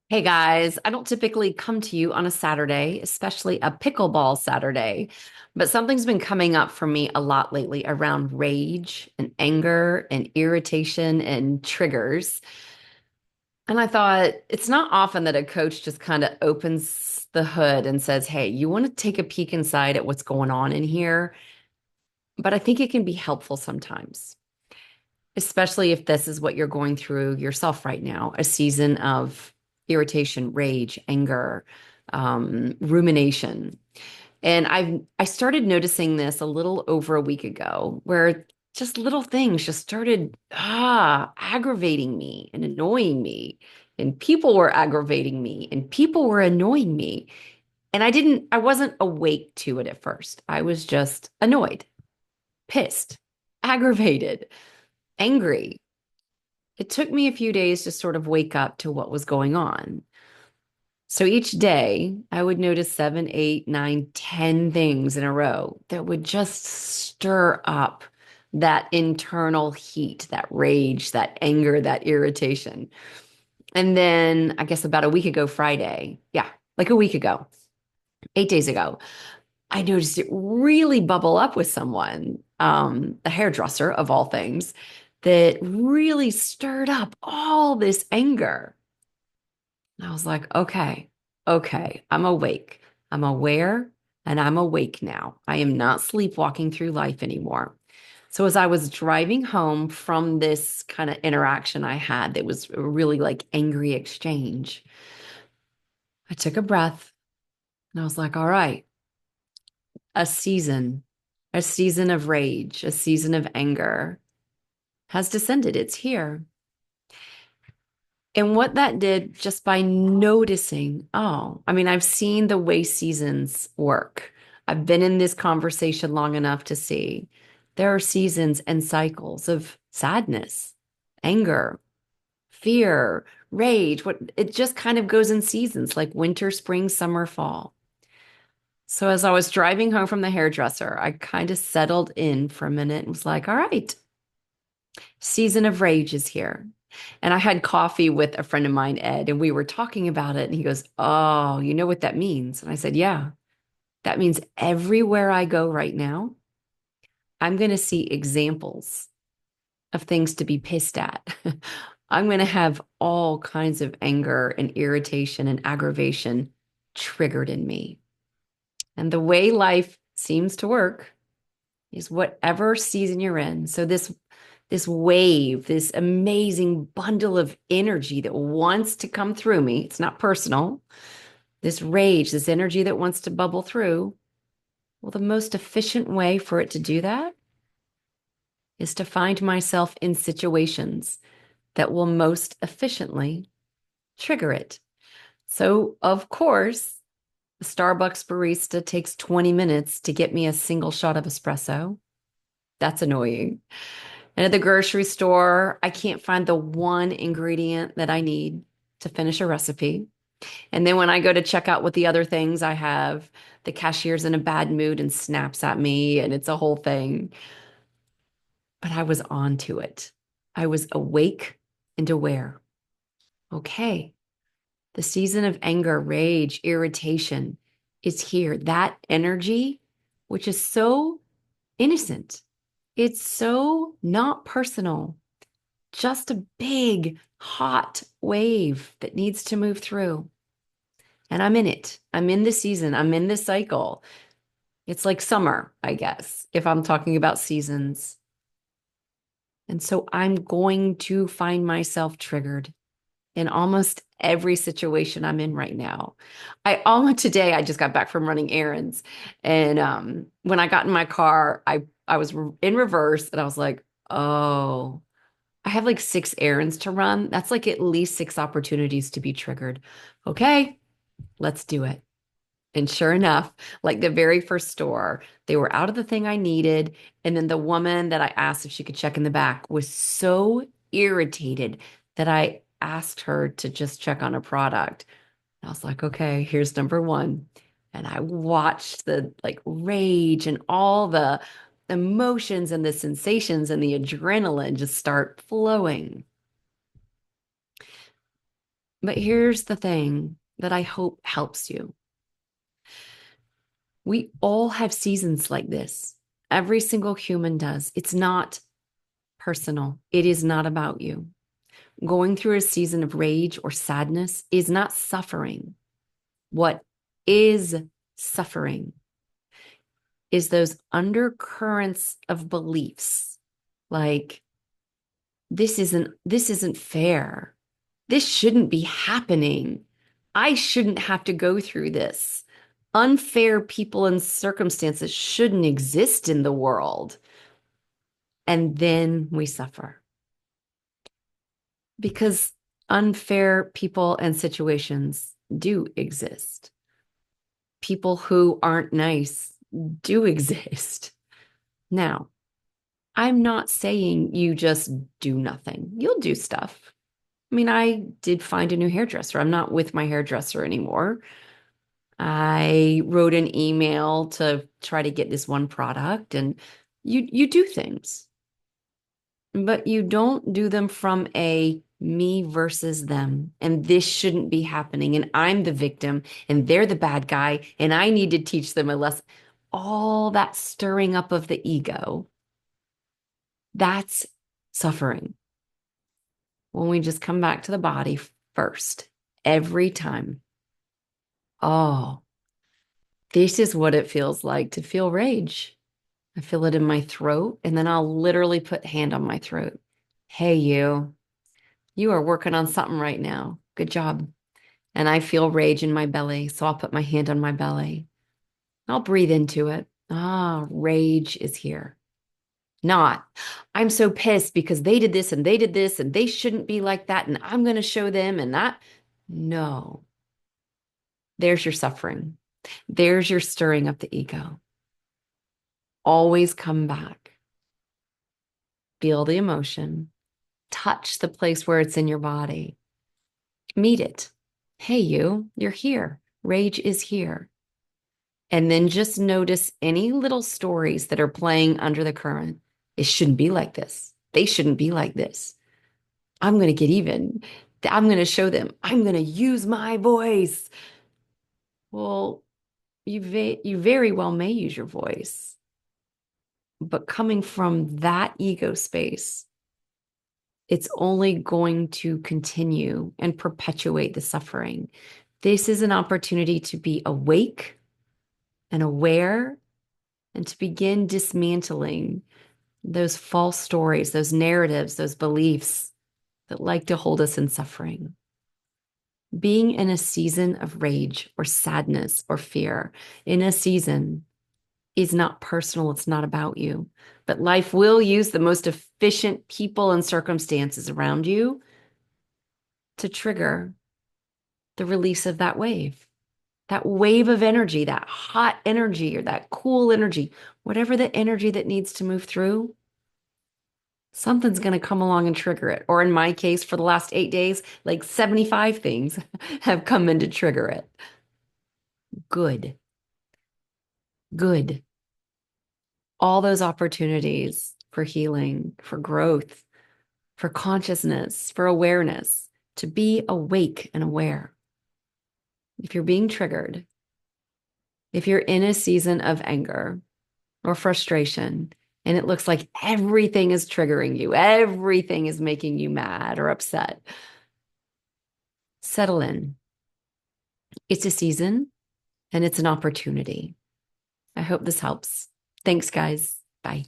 Hey guys, I don't typically come to you on a Saturday, especially a pickleball Saturday, but something's been coming up for me a lot lately around rage and anger and irritation and triggers. And I thought it's not often that a coach just kind of opens the hood and says, "Hey, you want to take a peek inside at what's going on in here?" But I think it can be helpful sometimes, especially if this is what you're going through yourself right now, a season of irritation, rage, anger, rumination. And I started noticing this a little over a week ago, where just little things just started aggravating me and annoying me. And people were aggravating me and people were annoying me. And I wasn't awake to it at first. I was just annoyed, pissed, aggravated, angry. It took me a few days to sort of wake up to what was going on. So each day I would notice 7, 8, 9, 10 things in a row that would just stir up that internal heat, that rage, that anger, that irritation. And then I guess about a week ago, Friday, yeah, like a week ago, 8 days ago, I noticed it really bubble up with someone, a hairdresser of all things, that really stirred up all this anger. And I was like, okay, I'm awake. I'm aware and I'm awake now. I am not sleepwalking through life anymore. So as I was driving home from this kind of interaction I had that was a really like angry exchange, I took a breath and I was like, all right, a season, a season of rage, a season of anger has descended. It's here. And what that did just by noticing, oh, I mean, I've seen the way seasons work. I've been in this conversation long enough to see there are seasons and cycles of sadness, anger, fear, rage. What it just kind of goes in seasons like winter, spring, summer, fall. So as I was driving home from the hairdresser, I kind of settled in for a minute and was like, all right, season of rage is here. And I had coffee with a friend of mine, Ed, and we were talking about it. And he goes, oh, you know what that means? And I said, yeah, that means everywhere I go right now, I'm going to see examples of things to be pissed at. I'm going to have all kinds of anger and irritation and aggravation triggered in me. And the way life seems to work is whatever season you're in. So this wave, this amazing bundle of energy that wants to come through me. It's not personal. This rage, this energy that wants to bubble through. Well, the most efficient way for it to do that is to find myself in situations that will most efficiently trigger it. So, of course, the Starbucks barista takes 20 minutes to get me a single shot of espresso. That's annoying. And at the grocery store, I can't find the one ingredient that I need to finish a recipe. And then when I go to check out with the other things I have, the cashier's in a bad mood and snaps at me, and it's a whole thing. But I was on to it. I was awake and aware. Okay, the season of anger, rage, irritation is here. That energy, which is so innocent, it's so not personal. Just a big, hot wave that needs to move through. And I'm in it. I'm in the season. I'm in the cycle. It's like summer, I guess, if I'm talking about seasons. And so I'm going to find myself triggered in almost every situation I'm in right now. Today, I just got back from running errands. And when I got in my car, I was in reverse and I was like, oh, I have like 6 errands to run. That's like at least 6 opportunities to be triggered. Okay, let's do it. And sure enough, like the very first store, they were out of the thing I needed. And then the woman that I asked if she could check in the back was so irritated that I asked her to just check on a product. I was like, okay, here's number one. And I watched the like rage and all the emotions and the sensations and the adrenaline just start flowing. But here's the thing that I hope helps you. We all have seasons like this. Every single human does. It's not personal. It is not about you. Going through a season of rage or sadness is not suffering. What is suffering is those undercurrents of beliefs like this isn't fair. This shouldn't be happening. I shouldn't have to go through this. Unfair people and circumstances shouldn't exist in the world. And then we suffer because unfair people and situations do exist. People who aren't nice do exist. Now, I'm not saying you just do nothing. You'll do stuff. I mean, I did find a new hairdresser. I'm not with my hairdresser anymore. I wrote an email to try to get this one product, and you do things, but you don't do them from a me versus them. And this shouldn't be happening. And I'm the victim and they're the bad guy. And I need to teach them a lesson. All that stirring up of the ego, that's suffering. When we just come back to the body first, every time. Oh, this is what it feels like to feel rage. I feel it in my throat, and then I'll literally put hand on my throat. Hey, you are working on something right now. Good job. And I feel rage in my belly, so I'll put my hand on my belly. I'll breathe into it. Ah, rage is here. Not, I'm so pissed because they did this and they did this and they shouldn't be like that. And I'm going to show them and that. No, there's your suffering. There's your stirring up the ego. Always come back. Feel the emotion. Touch the place where it's in your body. Meet it. Hey, you're here. Rage is here. And then just notice any little stories that are playing under the current. It shouldn't be like this. They shouldn't be like this. I'm going to get even. I'm going to show them. I'm going to use my voice. Well, you very well may use your voice, but coming from that ego space, it's only going to continue and perpetuate the suffering. This is an opportunity to be awake and aware and to begin dismantling those false stories, those narratives, those beliefs that like to hold us in suffering. Being in a season of rage or sadness or fear, in a season is not personal. It's not about you. But life will use the most efficient people and circumstances around you to trigger the release of that wave of energy, that hot energy or that cool energy, whatever the energy that needs to move through, something's going to come along and trigger it. Or in my case, for the last 8 days, like 75 things have come in to trigger it. Good, good. All those opportunities for healing, for growth, for consciousness, for awareness, to be awake and aware. If you're being triggered, if you're in a season of anger or frustration, and it looks like everything is triggering you, everything is making you mad or upset, settle in. It's a season and it's an opportunity. I hope this helps. Thanks, guys. Bye.